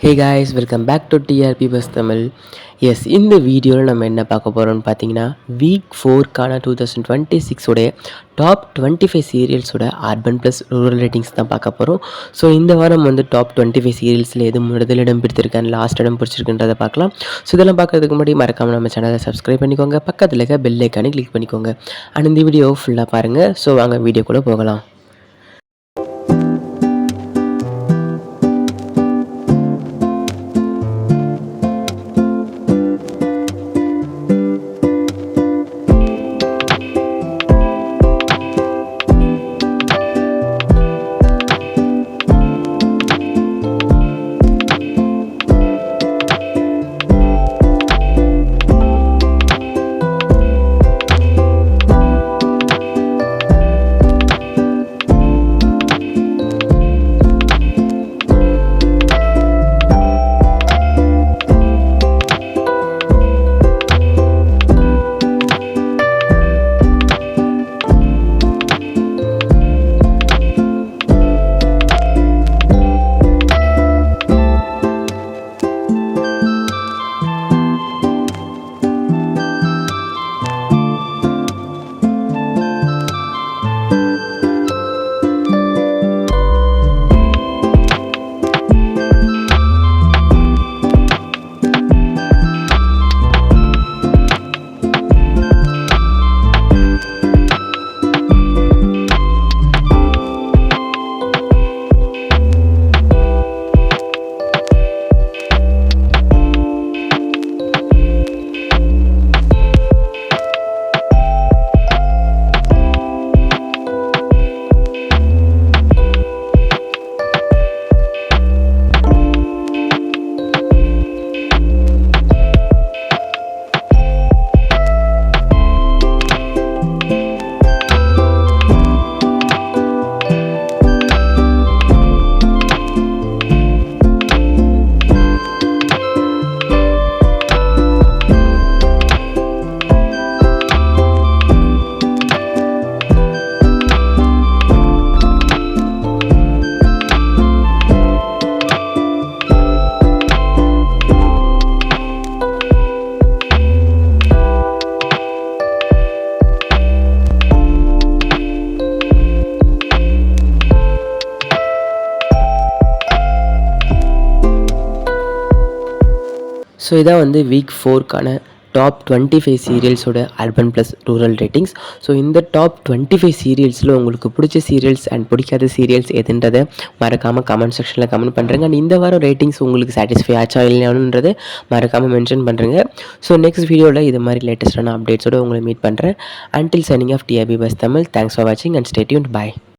Hey guys, welcome back to TRP buzz Tamil. Yes, இந்த வீடியோவில் நம்ம என்ன பார்க்க போகிறோம்னு பார்த்தீங்கன்னா, வீக் 4க்கான 2026 உடைய டாப் 25 சீரியல்ஸோட அர்பன் ப்ளஸ் ரூரல் ரேட்டிங்ஸ் தான் பார்க்க போகிறோம். ஸோ இந்த வாரம் வந்து டாப் 25 சீரியல்ஸில் எது முதல் இடம் பிடித்திருக்கேன், லாஸ்ட் இடம் பிடிச்சிருக்குன்றதை பார்க்கலாம். ஸோ இதெல்லாம் பார்க்கறதுக்கு முன்னாடி மறக்காமல் நம்ம சேனலை சப்ஸ்கிரைப் பண்ணிக்கோங்க, பக்கத்தில் இருக்க பெல் ஐக்கானை கிளிக் பண்ணிக்கோங்க. அண்ட் இந்த வீடியோ ஃபுல்லாக பாருங்கள். ஸோ வாங்க வீடியோக்குள்ளே போகலாம். ஸோ இதான் வந்து வீக் 4க்கான டாப் 25 சீரியல்ஸோட urban plus rural ratings. So இந்த டாப் 25 சீரியல்ஸில் உங்களுக்கு பிடிச்ச சீரியல்ஸ் அண்ட் பிடிக்காத சீரியல்ஸ் எதுன்றதை மறக்காமல் கமெண்ட் செக்ஷனில் கமெண்ட் பண்ணுறேங்க. அண்ட் இந்த வாரம் ரேட்டிங்ஸ் உங்களுக்கு சாட்டிஸ்ஃபை ஆச்சா இல்லையானுன்றதை மறக்காமல் மென்ஷன் பண்ணுறேங்க. ஸோ நெக்ஸ்ட் வீடியோவில் இது மாதிரி லேட்டஸ்டான அப்டேட்ஸோடு உங்களை மீட் பண்ணுறேன். Until signing off TRP buzz Tamil. Thanks for வாட்சிங் அண்ட் ஸ்டே டியூன்ட். பை.